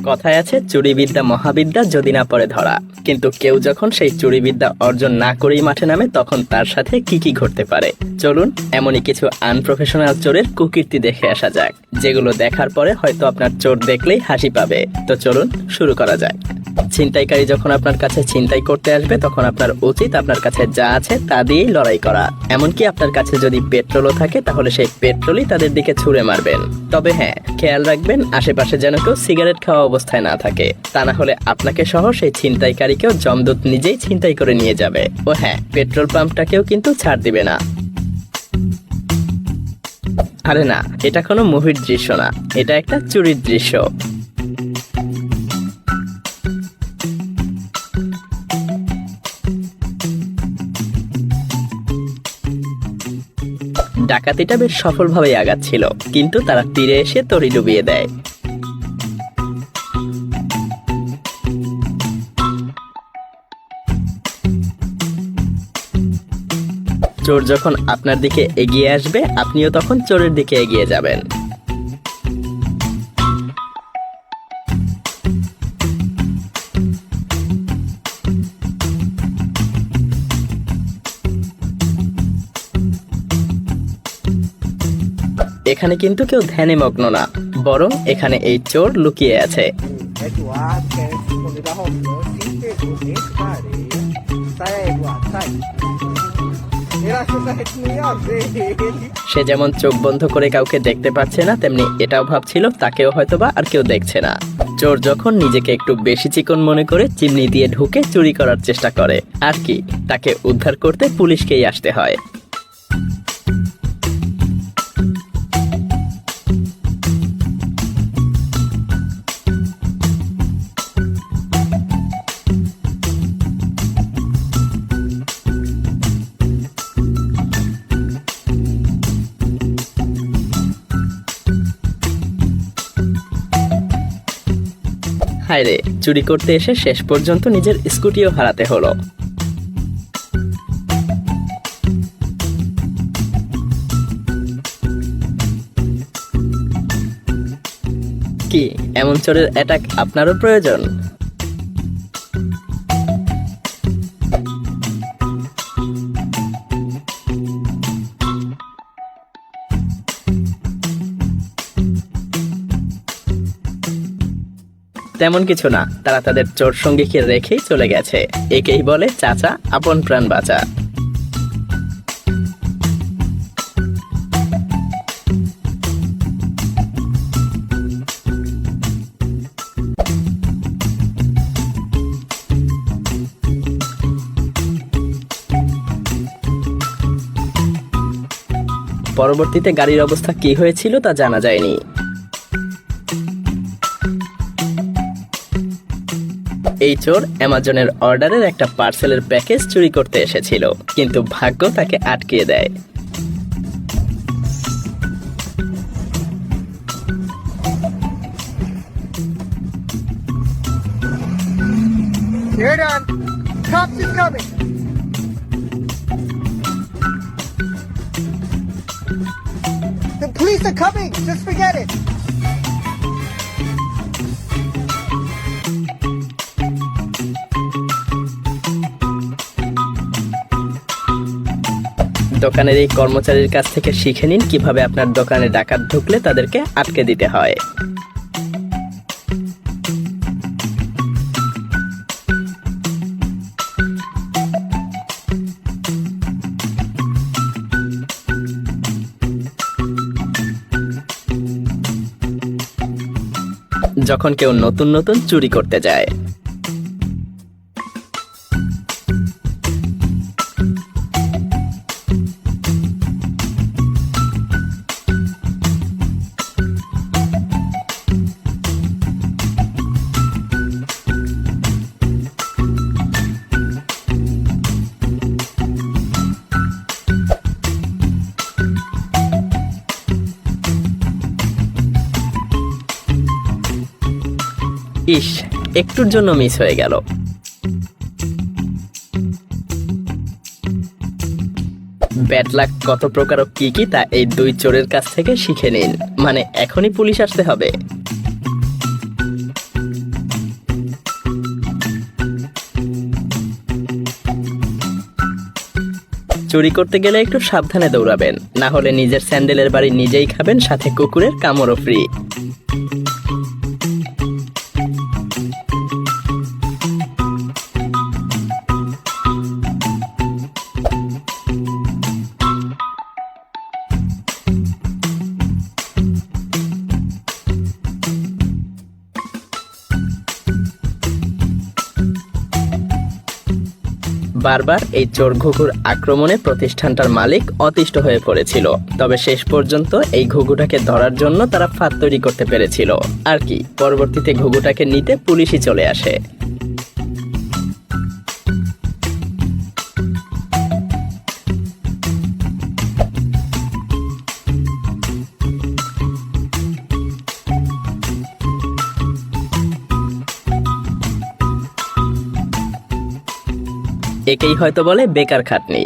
কথায় আছে চুরিবিদ্যা মহাবিদ্যা যদি না পড়ে ধরা। কিন্তু কেউ যখন সেই চুরিবিদ্যা অর্জন না করেই মাঠে নামে তখন তার সাথে কি কি ঘটতে পারে চলুন এমনই কিছু আনপ্রফেশনাল চোরের কুকীর্তি দেখে আসা যাক, যেগুলো দেখার পরে হয়তো আপনার চোর দেখলেই হাসি পাবে। তো চলুন শুরু করা যাক। ছিনতাইকারী যখন আপনার কাছে ছিনতাই করতে আসবে তখন আপনার উচিত আপনার কাছে যা আছে তা দিয়েই লড়াই করা। এমনকি আপনার কাছে যদি পেট্রোলও থাকে তাহলে সেই পেট্রোলই তাদের দিকে ছুঁড়ে মারবেন। তবে হ্যাঁ, খেয়াল রাখবেন আশেপাশে যেন কেউ সিগারেট খাওয়া অবস্থায় না থাকে, তা না হলে আপনাকে সহ সেই ছিনতাইকারীকেও যমদূত নিজেই ছিনতাই করে নিয়ে যাবে। ও হ্যাঁ, পেট্রোল পাম্পটাকেও কিন্তু ছাড় দিবে না। আরে না, এটা কোনো মুভির দৃশ্য না, এটা একটা চুরির দৃশ্য। ডাকাতিটা বেশ সফলভাবেই আগাচ্ছিল, কিন্তু তারা তীরে এসে তরি ডুবিয়ে দেয়। চোর যখন আপনার দিকে এগিয়ে আসবে আপনিও তখন চোরের দিকে এগিয়ে যাবেন। এখানে কিন্তু কেউ ধ্যানে মগ্ন না, বরং এখানে এই চোর লুকিয়ে আছে। সে যেমন চোখ বন্ধ করে কাউকে দেখতে পাচ্ছে না, তেমনি এটাও ভাবছিল তাকেও হয়তোবা আর কেউ দেখছে না। চোর যখন নিজেকে একটু বেশি চিকন মনে করে চিমনি দিয়ে ঢুকে চুরি করার চেষ্টা করে, আর কি তাকে উদ্ধার করতে পুলিশকেই আসতে হয়। হায়রে, চুরি করতে এসে শেষ পর্যন্ত নিজের স্কুটিও হারাতে হলো। কি এমন চোরের অ্যাটাক আপনারও প্রয়োজন? তেমন কিছু না, তারা তাদের চোর সঙ্গীকে রেখেই চলে গেছে। একেই বলে চাচা আপন প্রাণ বাঁচা। পরবর্তীতে গাড়ির অবস্থা কি হয়েছিল তা জানা যায়নি। এই চোর অ্যামাজনের অর্ডারের একটা পার্সেলের প্যাকেজ চুরি করতে এসেছিল, কিন্তু ভাগ্য তাকে আটকিয়ে দেয়। The police are coming! Just forget it! দোকানের এই কর্মচারীর কাছ থেকে শিখে নিন কিভাবে আপনার দোকানে ডাকাত ঢুকলে তাদেরকে আটকে দিতে হয়। যখন কেউ নতুন নতুন চুরি করতে যায়, ইস, একটুর জন্য মিস হয়ে গেল। ব্যাড লাক কত প্রকার ও কি কি তা এই দুই চোরের কাছ থেকে শিখে নিন। মানে এখনই পুলিশ আসতে হবে। চুরি করতে গেলে একটু সাবধানে দৌড়াবেন, না হলে নিজের স্যান্ডেলের বাড়ি নিজেই খাবেন, সাথে কুকুরের কামড়ও ফ্রি। বারবার এই চোর ঘুঘুর আক্রমণে প্রতিষ্ঠানটার মালিক অতিষ্ঠ হয়ে পড়েছিল, তবে শেষ পর্যন্ত এই ঘুঘুটাকে ধরার জন্য তারা ফাঁদ তৈরি করতে পেরেছিল আর কি। পরবর্তীতে ঘুঘুটাকে নিতে পুলিশই চলে আসে। একেই হয়তো বলে বেকার খাটনি।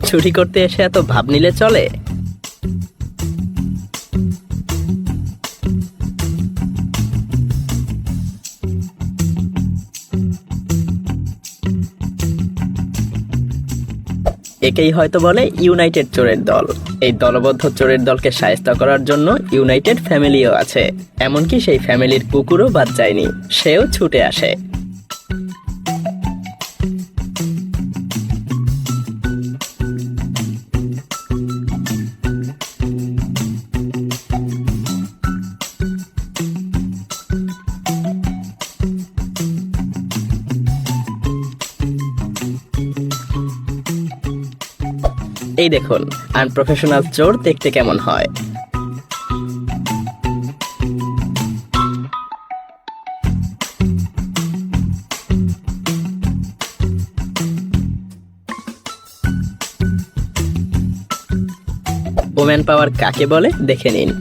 চুরি করতে এসে এত ভাব নিলে চলে? একেই হয়তো বলে ইউনাইটেড চোরের দল। এই দলবদ্ধ চোরের দলকে শায়েস্তা করার জন্য ইউনাইটেড ফ্যামিলিও আছে, এমনকি সেই ফ্যামিলির কুকুরও বাদ যায়নি, সেও ছুটে আসে। এই দেখুন আনপ্রফেশনাল চোর দেখতে কেমন হয়। ওম্যান পাওয়ার কাকে বলে দেখে নিন।